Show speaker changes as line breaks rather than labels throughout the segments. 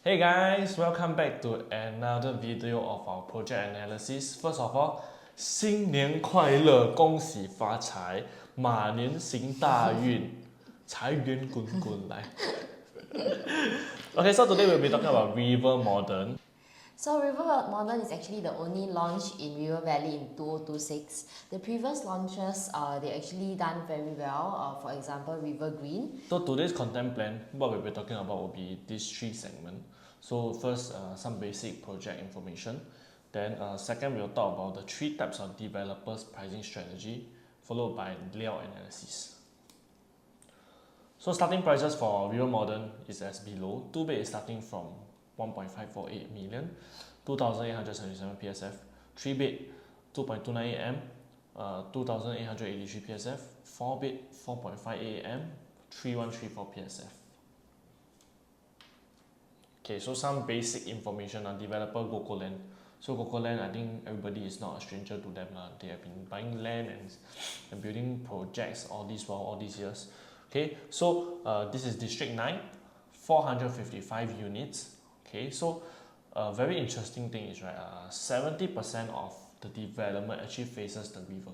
Hey guys, welcome back to another video of our project analysis. First of all, 新年快乐，恭喜发财，马年行大运，财源滚滚来。Okay, so today we'll be talking about River Modern.
So River Modern is actually the only launch in River Valley in 2026. The previous launches, they actually done very well. For example, River Green.
So today's content plan, what we'll be talking about will be these three segments. So first, some basic project information. Then second, we'll talk about the three types of developers pricing strategy, followed by layout analysis. So starting prices for River Modern is as below. 2-bed is starting from 1.548 million, 2,877 PSF. 3-bed 2.29 AM, 2,883 PSF. 4-bed 4.58 AM, 3,134 PSF. Okay, so some basic information on developer GoCoLand. So GoCoLand, I think everybody is not a stranger to them. They have been buying land and building projects all these years. Okay, so this is District 9, 455 units. Okay, so a very interesting thing is, right, 70% of the development actually faces the river.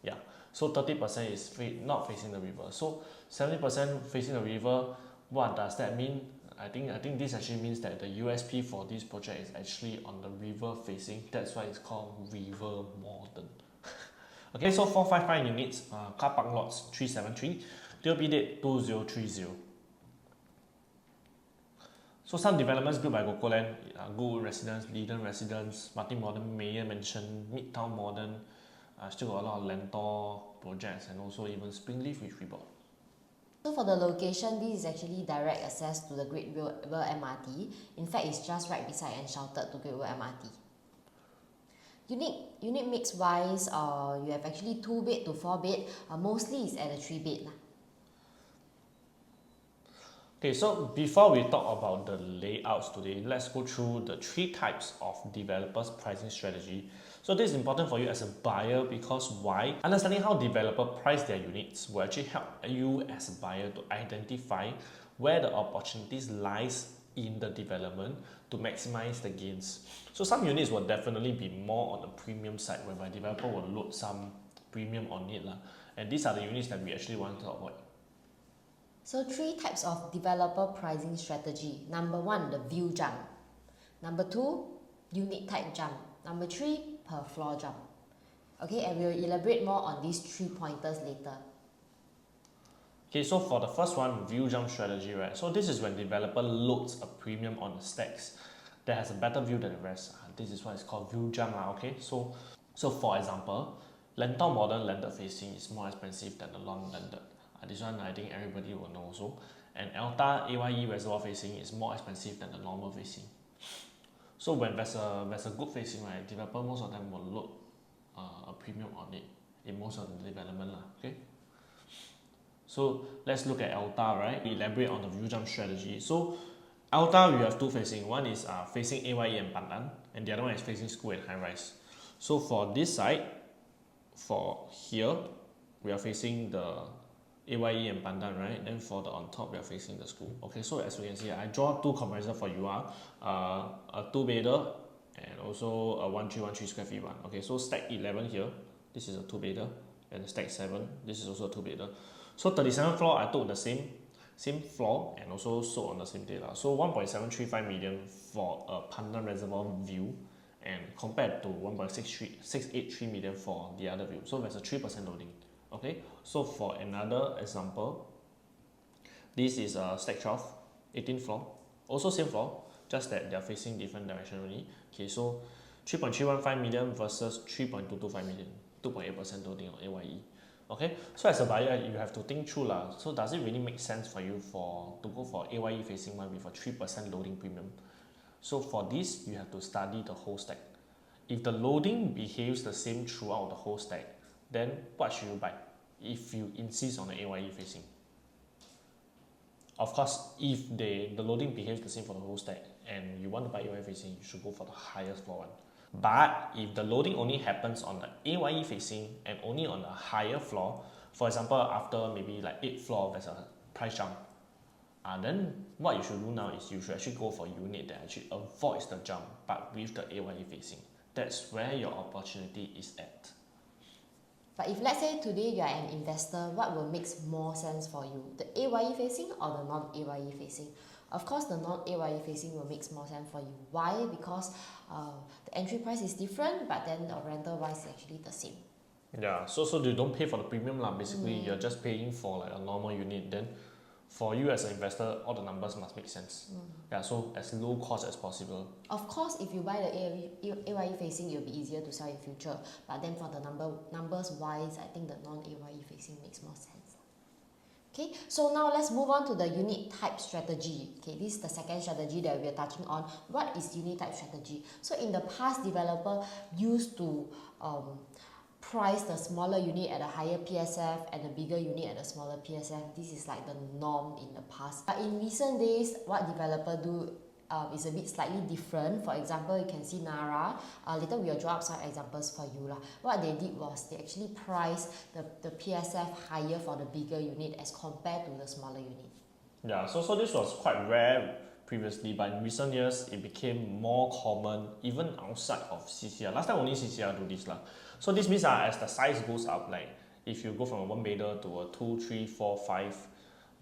Yeah, so 30% is not facing the river. So 70% facing the river, what does that mean? I think this actually means that the USP for this project is actually on the river facing. That's why it's called River Modern. Okay, so 455 units, car park lots 373, TOP date 2030. So some developments built by GoCoLand, Good Residence, Leiden Residence, Martin Modern, Mayor Mansion, Midtown Modern, still got a lot of Lentor projects and also even Springleaf which we bought.
So for the location, this is actually direct access to the Great River MRT. In fact, it's just right beside and sheltered to Great River MRT. Unit mix wise, you have actually 2-bed to 4-bed. Mostly is at a 3-bed.
Okay, so before we talk about the layouts today, let's go through the three types of developers pricing strategy. So this is important for you as a buyer because why? Understanding how developer price their units will actually help you as a buyer to identify where the opportunities lies in the development to maximize the gains. So some units will definitely be more on the premium side, whereby developer will load some premium on it. And these are the units that we actually want to avoid.
So 3 types of developer pricing strategy. Number 1, the view jump. Number 2, unit type jump. Number 3, per floor jump. Okay, and we'll elaborate more on these 3 pointers later.
Okay, so for the first one, view jump strategy, right? So this is when developer loads a premium on the stacks that has a better view than the rest. This is why it's called view jump, okay? So for example, Lentor Modern landed facing is more expensive than the non-landed. This one I think everybody will know also. And Alta AYE reservoir facing is more expensive than the normal facing. So when there's a good facing, right, developer most of them will load a premium on it in most of the development, okay? So let's look at Alta, right? We elaborate on the view jump strategy. So Alta, we have 2 facing. One is facing AYE and Pandan, and the other one is facing school and high rise. So for this side, for here, we are facing the AYE and Pandan, right? Then for the on top, we are facing the school. Okay, so as you can see, I draw 2 comparisons for you. A 2-bedder and also a 1313 square feet one. Okay, so stack 11 here, this is a 2-bedder, and stack 7, this is also a 2-bedder. So 37th floor, I took the same floor and also sold on the same day. So 1.735 million for a Pandan Reservoir view, and compared to 1.683 million for the other view. So there's a 3% loading. Okay, so for another example, this is a stack 12, 18th floor, also same floor, just that they are facing different direction only. Okay, so 3.315 million versus 3.225 million, 2.8% loading on AYE. Okay, so as a buyer, you have to think through So does it really make sense for you to go for AYE facing one with a 3% loading premium? So for this, you have to study the whole stack. If the loading behaves the same throughout the whole stack, then what should you buy if you insist on the AYE facing? Of course, if the loading behaves the same for the whole stack and you want to buy AYE facing, you should go for the highest floor one. But if the loading only happens on the AYE facing and only on the higher floor, for example, after maybe like 8th floor, there's a price jump. then what you should do now is you should actually go for unit that actually avoids the jump but with the AYE facing. That's where your opportunity is at.
But if let's say today you are an investor, what will make more sense for you? The AYE facing or the non-AYE facing? Of course, the non-AYE facing will make more sense for you. Why? Because the entry price is different, but then the rental wise is actually the same.
Yeah, so you don't pay for the premium lah. Basically, you're just paying for like a normal unit. Then, for you as an investor, all the numbers must make sense. Yeah, so as low cost as possible.
Of course, if you buy the AYE facing, it will be easier to sell in future. But then for the numbers wise, I think the non-AYE facing makes more sense. Okay, so now let's move on to the unit type strategy. Okay, this is the second strategy that we are touching on. What is unit type strategy? So in the past, developer used to price the smaller unit at a higher PSF and the bigger unit at a smaller PSF. This is like the norm in the past. But in recent days, what developer do is a bit slightly different. For example, you can see Nara. Later we will draw up some examples for you lah. What they did was they actually priced the PSF higher for the bigger unit as compared to the smaller unit.
Yeah, so this was quite rare previously, but in recent years it became more common even outside of CCR. Last time only CCR do this lah. So this means as the size goes up, like if you go from a 1 bedder to a 2, 3, 4, 5,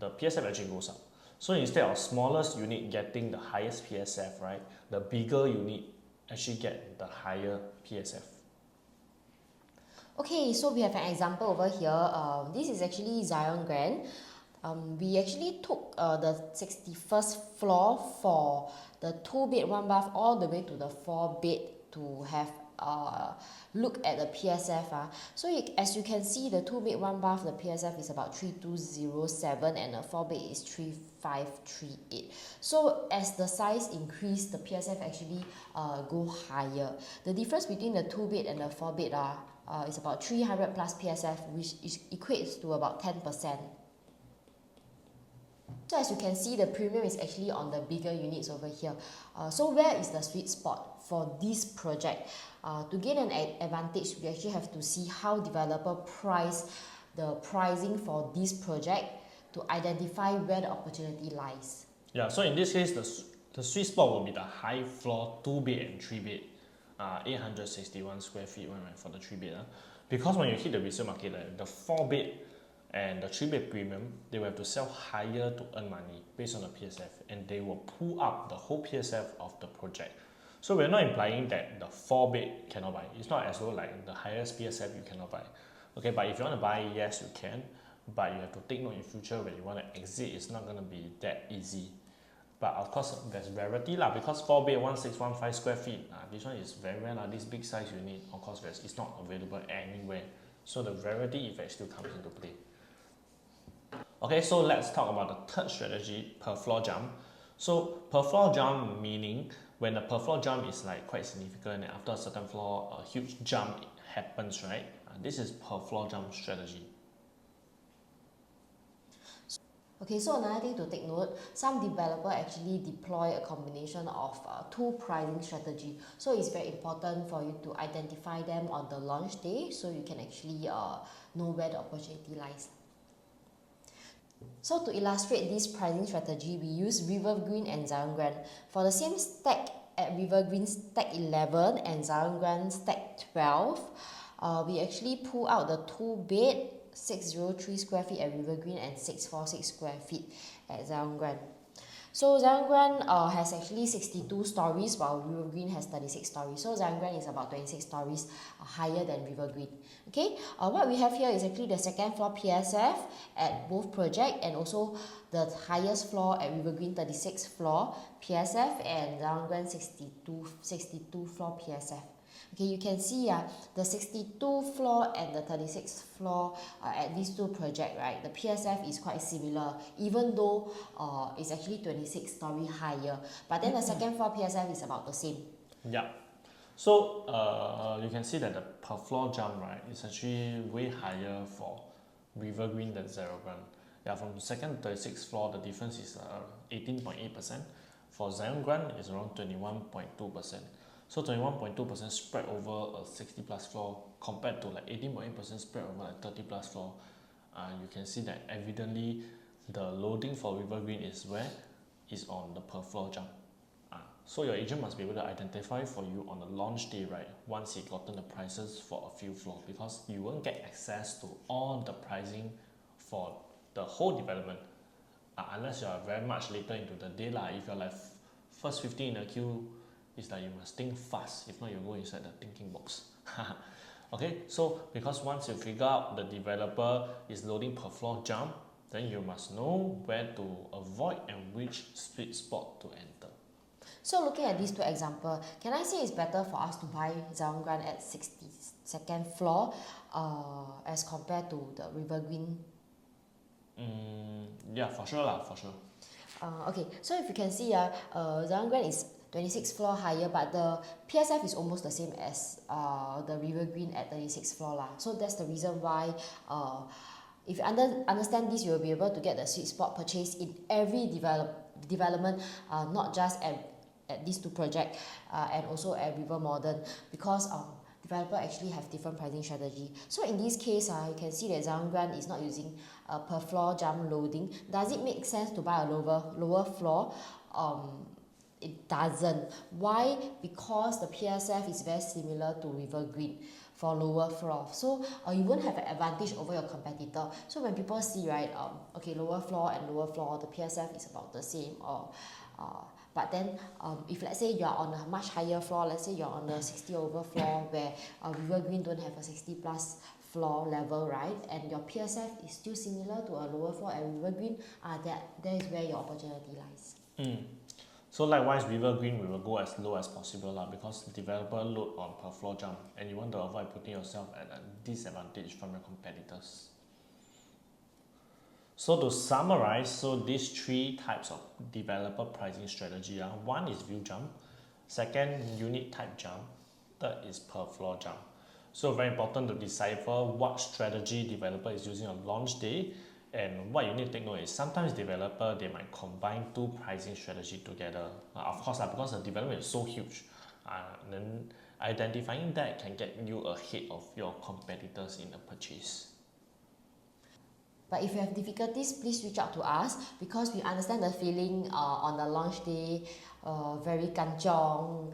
the PSF actually goes up. So instead of smallest unit getting the highest PSF, right, the bigger unit actually get the higher PSF.
Okay, so we have an example over here. This is actually Zion Grand. We actually took the 61st floor for the 2-bed 1-bath all the way to the 4-bed to have look at the PSF. So as you can see, the 2-bed 1-bath, the PSF is about 3207 and the 4-bed is 3538. So as the size increase, the PSF actually go higher. The difference between the 2-bed and the 4-bed is about 300 plus PSF, which equates to about 10%. So as you can see, the premium is actually on the bigger units over here. So where is the sweet spot for this project? To gain an advantage, we actually have to see how developer price the pricing for this project to identify where the opportunity lies.
Yeah, so in this case, the sweet spot will be the high floor 2-bed and 3-bed, 861 square feet one, right, for the 3-bed. Because when you hit the resale market, the 4-bed and the 3-bed premium, they will have to sell higher to earn money based on the PSF, and they will pull up the whole PSF of the project. So we're not implying that the 4-bed cannot buy. It's not as though like the highest PSF you cannot buy. Okay, but if you want to buy, yes you can, but you have to take note in future when you want to exit, it's not going to be that easy. But of course, there's rarity lah, because 4-bed 1615 square feet, this one is very rare lah, this big size unit, of course it's not available anywhere. So the rarity effect still comes into play. Okay, so let's talk about the third strategy, per floor jump. So per floor jump meaning when the per floor jump is like quite significant and after a certain floor a huge jump happens, right? This is per floor jump strategy.
Okay, so another thing to take note, some developer actually deploy a combination of two pricing strategy. So it's very important for you to identify them on the launch day so you can actually know where the opportunity lies. So to illustrate this pricing strategy, we use River Green and Zion Grand. For the same stack at River Green stack 11 and Zion Grand stack 12, we actually pull out the 2-bed 603 square feet at River Green and 646 square feet at Zion Grand. So Zion Grand has actually 62 stories while River Green has 36 stories. So Zion Grand is about 26 stories higher than River Green. Okay, what we have here is actually the second floor PSF at both project and also the highest floor at River Green 36th floor PSF and Zion Grand 62 floor PSF. Okay, you can see the 62 floor and the 36th floor at these two projects, right? The PSF is quite similar, even though it's actually 26 story higher. But then the second floor PSF is about the same.
Yeah. So you can see that the per floor jump, right, is actually way higher for River Green than Zion Grand. Yeah, from the second to 36th floor, the difference is 18.8%. For Zion Grand, it's around 21.2%. So 21.2% spread over a 60 plus floor compared to like 18.8% spread over like 30 plus floor. You can see that evidently the loading for River Green is where? Is on the per floor jump. So your agent must be able to identify for you on the launch day, right? Once he gotten the prices for a few floors, because you won't get access to all the pricing for the whole development unless you are very much later into the day lah. If you're like first 15 in the queue, it's like you must think fast. If not, you go inside the thinking box. Okay, so because once you figure out the developer is loading per floor jump, then you must know where to avoid and which sweet spot to enter.
So looking at these two examples, can I say it's better for us to buy Zion Grant at 62nd floor as compared to the River Green?
Yeah, for sure lah, for sure.
Okay, so if you can see, Zion Grant is 26th floor higher, but the PSF is almost the same as the River Green at 36th floor lah. So that's the reason why if you understand this, you will be able to get the sweet spot purchase in every development, not just at these two projects and also at River Modern, because developer actually have different pricing strategy. So in this case, you can see that Zion Grant is not using per floor jump loading. Does it make sense to buy a lower floor? It doesn't. Why? Because the PSF is very similar to River Green for lower floor, so you won't have an advantage over your competitor. So when people see, right, okay, lower floor and lower floor, the PSF is about the same, but then if let's say you're on a much higher floor, let's say you're on the 60 over floor where River Green don't have a 60 plus floor level, right, and your PSF is still similar to a lower floor at River Green, that is where your opportunity lies.
So likewise, River Green we will go as low as possible lah, because developer load on per floor jump and you want to avoid putting yourself at a disadvantage from your competitors. So to summarize, so these three types of developer pricing strategy are: one is view jump, second unit type jump, third is per floor jump. So very important to decipher what strategy developer is using on launch day. And what you need to take note is sometimes developer they might combine two pricing strategy together. Of course, because the development is so huge, then identifying that can get you ahead of your competitors in the purchase.
But if you have difficulties, please reach out to us, because we understand the feeling on the launch day, very kanchong,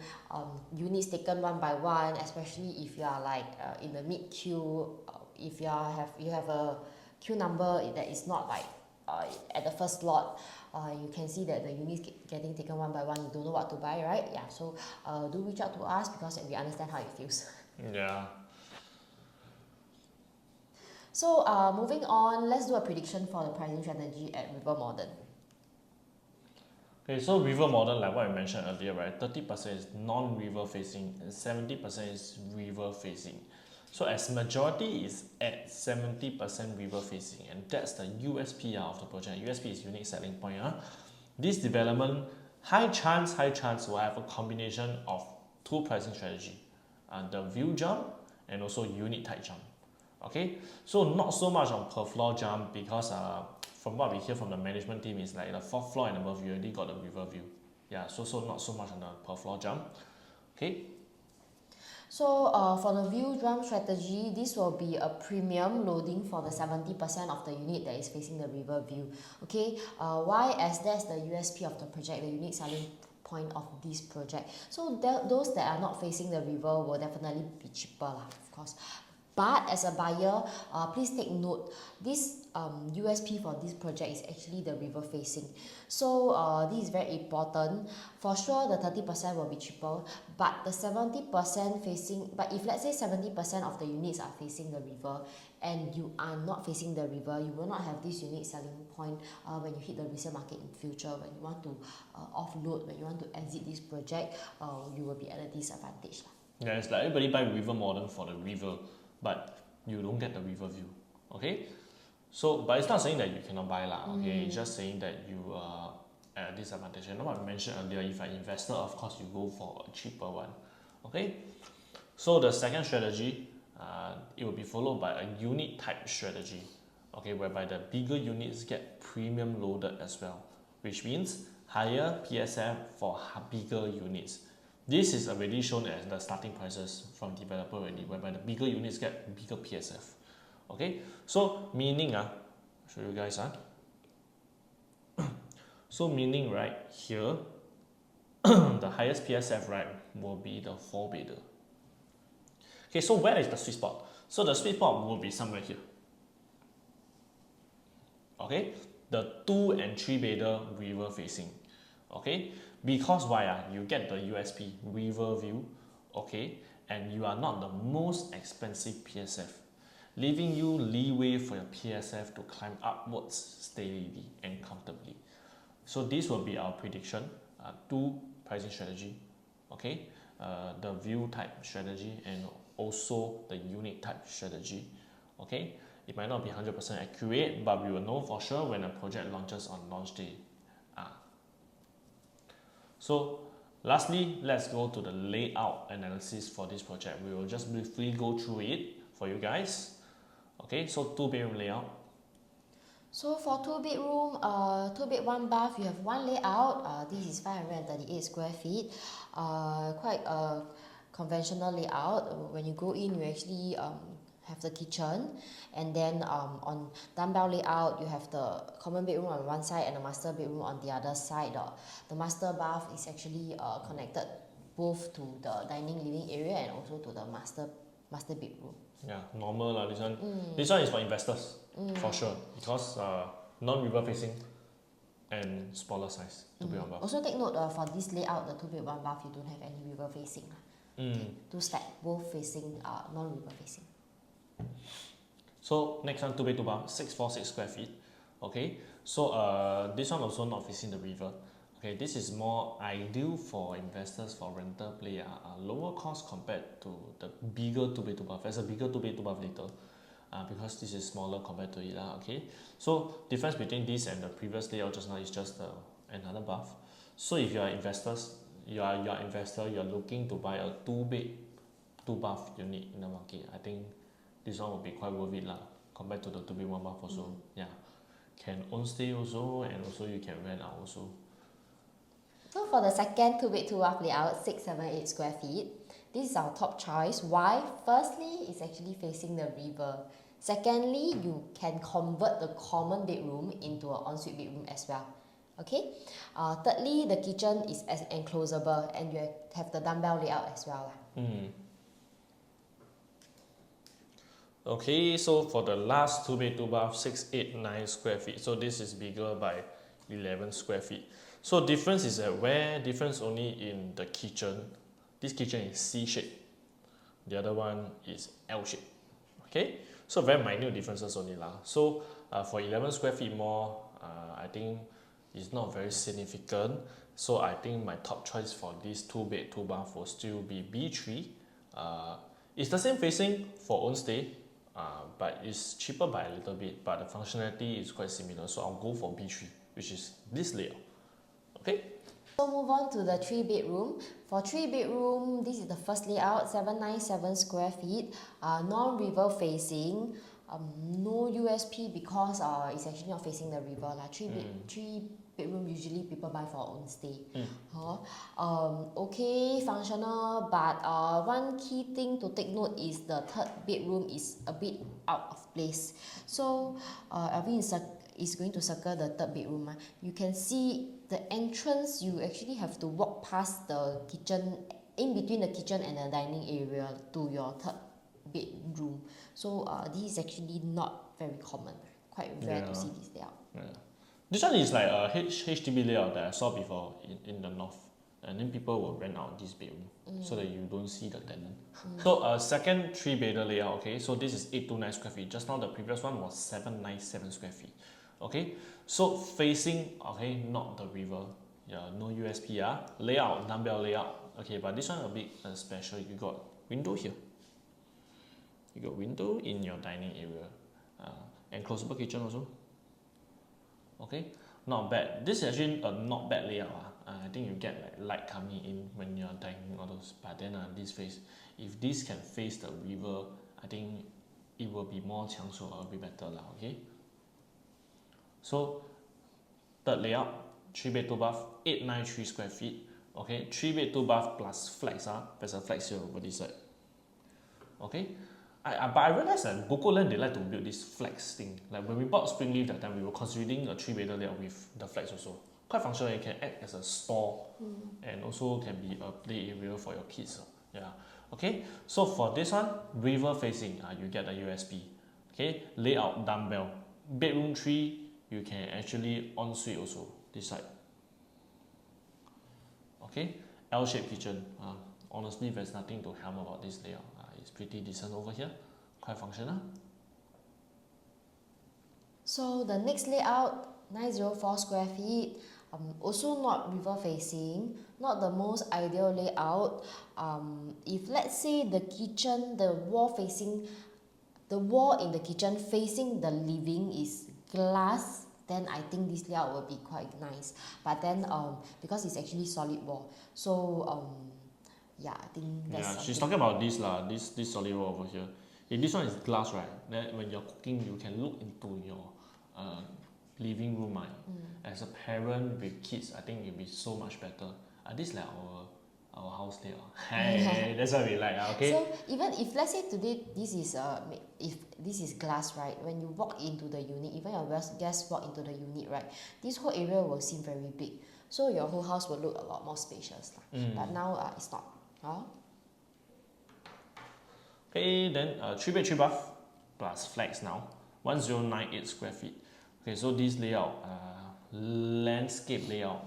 units taken one by one, especially if you are like in the mid queue, if you have a queue number that is not like at the first slot, you can see that the units getting taken one by one, you don't know what to buy, right? Yeah, so do reach out to us, because we understand how it feels.
Yeah.
So moving on, let's do a prediction for the pricing strategy at River Modern.
Okay, so River Modern, like what I mentioned earlier, right, 30% is non-river facing and 70% is river facing. So as majority is at 70% river facing, and that's the USP of the project. USP is unique selling point. This development, high chance will have a combination of two pricing strategy, the view jump and also unit type jump. Okay, so not so much on per floor jump, because from what we hear from the management team is like the 4th floor and above you already got the river view. Yeah, so not so much on the per floor jump. Okay.
So for the view jump strategy, this will be a premium loading for the 70% of the unit that is facing the river view. Okay, why? As that's the USP of the project, the unique selling point of this project. So those that are not facing the river will definitely be cheaper lah, of course. But as a buyer, please take note, this USP for this project is actually the river facing. So this is very important. For sure, the 30% will be cheaper, but the 70% facing, but if let's say 70% of the units are facing the river and you are not facing the river, you will not have this unique selling point when you hit the resale market in future. When you want to offload, when you want to exit this project, you will be at a disadvantage.
Yeah, it's like everybody buy River Modern for the river, but you don't get the river view. Okay, so but it's not saying that you cannot buy lah. Okay, it's just saying that you are at a disadvantage. And what I mentioned earlier, if you're an investor, of course you go for a cheaper one. Okay, so the second strategy, it will be followed by a unit type strategy. Okay, whereby the bigger units get premium loaded as well, which means higher PSF for bigger units. This is already shown as the starting prices from developer already, whereby the bigger units get bigger PSF. Okay, so meaning, show you guys. So meaning right here, the highest PSF right will be the 4-bedder. Okay, so where is the sweet spot? So the sweet spot will be somewhere here. Okay, the 2 and 3-bedder river facing. Okay, because why? You get the USP river view. Okay, and you are not the most expensive PSF, leaving you leeway for your PSF to climb upwards steadily and comfortably. So this will be our prediction. 2 pricing strategy. Okay, the view type strategy and also the unit type strategy. Okay, it might not be 100% accurate, but we will know for sure when a project launches on launch day. So lastly, let's go to the layout analysis for this project. We will just briefly go through it for you guys. Okay, so 2-bedroom layout.
So for 2-bedroom, 2 bed 1 bath, you have one layout. This is 538 square feet. Quite a conventional layout. When you go in, you actually have the kitchen, and then on dumbbell layout, you have the common bedroom on one side and the master bedroom on the other side. The master bath is actually connected both to the dining living area and also to the master bedroom.
Yeah, normal this one. This one is for investors for sure, because non-river facing and smaller size 2-bed 1 bath.
Also take note for this layout, the 2-bed 1 bath, you don't have any river facing. Okay, 2 stack, both facing non-river facing.
So next one, 2-bed 2 bath, 646 square feet. Okay, so this one also not facing the river. Okay, this is more ideal for investors for rental play, lower cost compared to the bigger 2-bed 2 bath. There's a bigger 2-bed 2 bath later, because this is smaller compared to it. Okay, so difference between this and the previous layout just now is just another bath. So if you are investors, you are investor, you are looking to buy a 2-bed 2 bath unit in the market, I think this one will be quite worth it compared to the 2-bed 1 bath also. Yeah, can own stay also, and also you can rent out also.
So for the second 2-bed 2 bath layout, 678 square feet, this is our top choice. Why? Firstly, it's actually facing the river. Secondly, you can convert the common bedroom into an ensuite bedroom as well. Okay. Thirdly, the kitchen is as enclosable, and you have the dumbbell layout as well.
Okay, so for the last 2-bed 2 bath, 689 square feet. So this is bigger by 11 square feet. So difference is that difference only in the kitchen. This kitchen is C shape. The other one is L shape. Okay, so very minute differences only So for 11 square feet more, I think it's not very significant. So I think my top choice for this 2-bed 2 bath will still be B3. It's the same facing for own stay, but it's cheaper by a little bit, but the functionality is quite similar. So I'll go for B3, which is this layout. Okay.
So move on to the 3-bedroom. For 3-bedroom, this is the first layout, 797 square feet, non-river facing, no USP because it's actually not facing the river. 3-bedroom usually people buy for own stay. Okay, functional, but one key thing to take note is the 3rd bedroom is a bit out of place. So Alvin is going to circle the 3rd bedroom. You can see the entrance, you actually have to walk past the kitchen, in between the kitchen and the dining area to your 3rd bedroom. So this is actually not very common. Quite rare to see this layout.
Yeah. This one is like a HDB layout that I saw before in the north. And then people will rent out this bedroom so that you don't see the tenant. So second 3-bedder layout, okay, so this is 829 square feet. Just now the previous one was 797 square feet. Okay, so facing, okay, not the river. Yeah, no USP. Layout, dumbbell layout. Okay, but this one a bit special. You got window here. You got window in your dining area. Enclosable kitchen also. Okay, not bad. This is actually a not bad layout. I think you get like light coming in when you're dining all those. But then this face, if this can face the river, I think it will be more 抢手 or a bit better okay. So 3rd layout, 3-bed 2 bath, 893 square feet. Okay, 3-bed 2 bath plus flex. There's a flex here over this side. Okay, but I realized that Goco Land, they like to build this flex thing. Like when we bought Springleaf that time, we were considering a 3-bedder layout with the flex also. quite functional. It can act as a store and also can be a play area for your kids. Yeah. Okay. So for this one, river facing, you get the USB. Okay. Layout dumbbell. Bedroom 3, you can actually ensuite also this side. Okay. L-shaped kitchen. Honestly, there's nothing to harm about this layout. It's pretty decent over here. Quite functional.
So the next layout, 904 square feet, also not river facing, not the most ideal layout. If let's say the kitchen, the wall in the kitchen facing the living is glass, then I think this layout will be quite nice. But then because it's actually solid wall, so yeah, I think that's
she's talking about this this solid wall over here. If this one is glass, right, then when you're cooking, you can look into your living room. As a parent with kids, I think it'll be so much better. This like our house layout. Hey, that's what we like. Okay.
So even if let's say today this is if this is glass, right, when you walk into the unit, even your guests walk into the unit, right, this whole area will seem very big. So your whole house will look a lot more spacious. But now it's not.
Okay, then 3 bed 3 bath plus flex now, 1098 square feet. Okay, so this layout, landscape layout.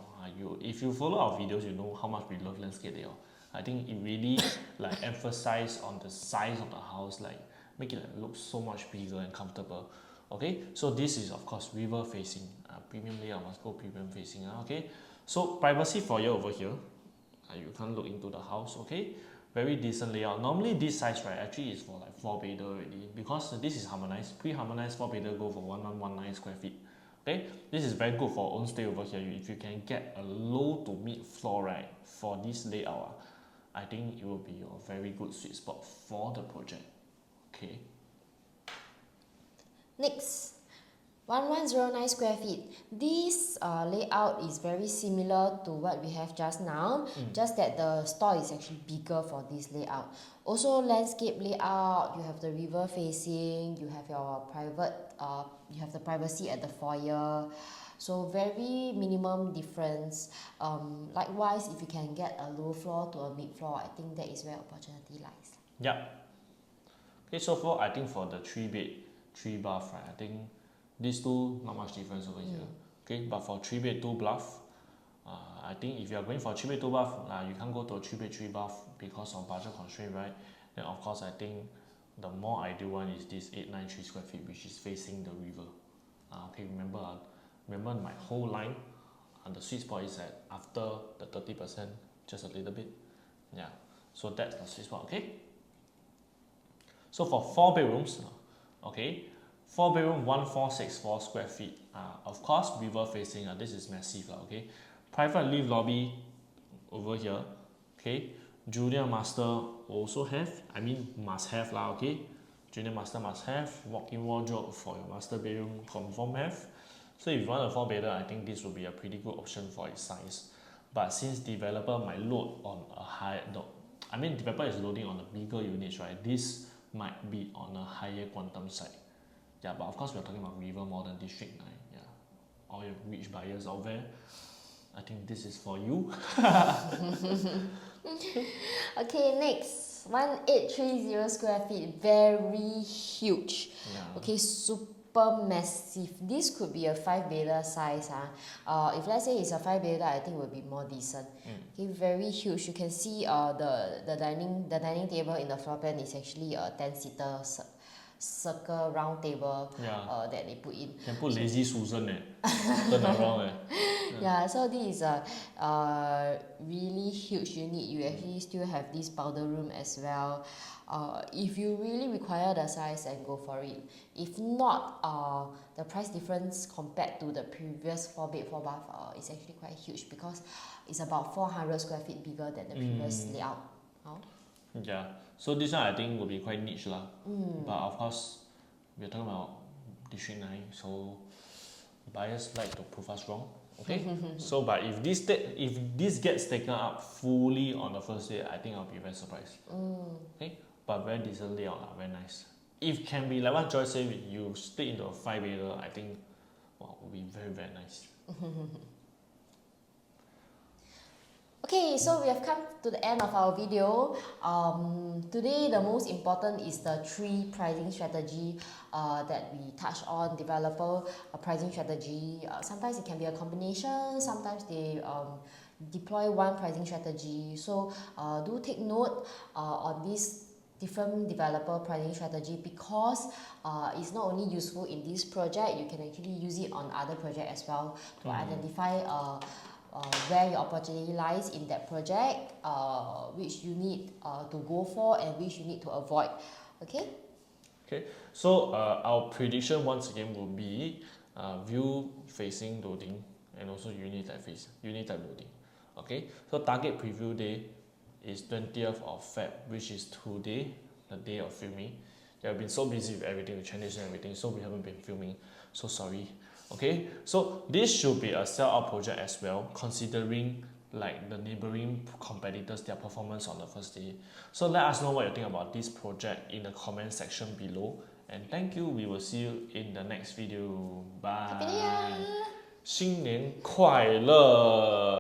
If you follow our videos, you know how much we love landscape layout. I think it really like emphasize on the size of the house, like make it like, look so much bigger and comfortable. Okay, so this is of course river facing. Premium layout must go premium facing. Okay, so privacy for you over here. You can't look into the house. Okay, very decent layout. Normally this size, right, actually is for like 4-bedder already, because this is harmonized. Pre-harmonized 4-bedder go for 1119 square feet. Okay, this is very good for own stay over here. If you can get a low to mid floor, right, for this layout, I think it will be a very good sweet spot for the project. Okay.
Next, 1109 square feet. This layout is very similar to what we have just now, just that the store is actually bigger for this layout. Also landscape layout, you have the river facing, you have your private, you have the privacy at the foyer. So very minimum difference. Likewise, if you can get a low floor to a mid floor, I think that is where opportunity lies.
Yeah. Okay, so for I think for the 3 bed 3 bath, right, I think these two not much difference over here. Okay, but for 3 bed 2 bath, I think if you are going for 3 bed 2 bath, you can't go to a 3 bed 3 bath because of budget constraint, right? Then of course I think the more ideal one is this 893 square feet, which is facing the river. Okay, remember my whole line. The sweet spot is at after the 30%, just a little bit. Yeah, so that's the sweet spot. Okay. So for 4 bedrooms, okay, 4 bedroom 1464 square feet. Of course, river facing. This is massive, okay. Private lift lobby over here. Okay, junior master also have. I mean, must have lah. Okay, junior master must have. Walk-in wardrobe for your master bedroom confirm have. So if you want a 4-bedder, I think this will be a pretty good option for its size. But since developer might load on a high, developer is loading on the bigger units, right? This might be on a higher quantum side. Yeah, but of course we're talking about River Modern District 9. Yeah, all your rich buyers out there, I think this is for you.
Okay, next, 1830 square feet, very huge.
Yeah.
Okay, super massive. This could be a 5-bedder size. If let's say it's a 5-bedder, I think it will be more decent. Okay, very huge. You can see the dining table in the floor plan is actually a 10-seater circle round table that they put in.
Can put lazy Susan turn around
Yeah, so this is a really huge unit. You actually still have this powder room as well. If you really require the size, then go for it. If not, the price difference compared to the previous 4-bed 4-bath is actually quite huge, because it's about 400 square feet bigger than the previous layout.
Yeah, so this one I think will be quite niche lah. But of course, we're talking about District 9, so buyers like to prove us wrong. Okay, so but if this gets taken up fully on the first day, I think I'll be very surprised. Okay, but very decent layout, very nice. If can be like what Joy said, you stay into a 5-bedder, I think will be very, very nice.
Okay, so we have come to the end of our video. Today, the most important is the 3 pricing strategy that we touched on. Developer pricing strategy. Sometimes it can be a combination. Sometimes they deploy one pricing strategy. So do take note on this different developer pricing strategy, because it's not only useful in this project, you can actually use it on other projects as well to identify where your opportunity lies in that project, which you need to go for and which you need to avoid. Okay?
Okay, so our prediction once again will be view facing loading and also unit type loading. Okay, so target preview day is 20th of Feb, which is today, the day of filming. We have been so busy with everything, with transition and everything, so we haven't been filming. So sorry. Okay, so this should be a sell-out project as well, considering like the neighboring competitors, their performance on the first day. So let us know what you think about this project in the comment section below. And thank you. We will see you in the next video. Bye.
Happy New Year!
新年快乐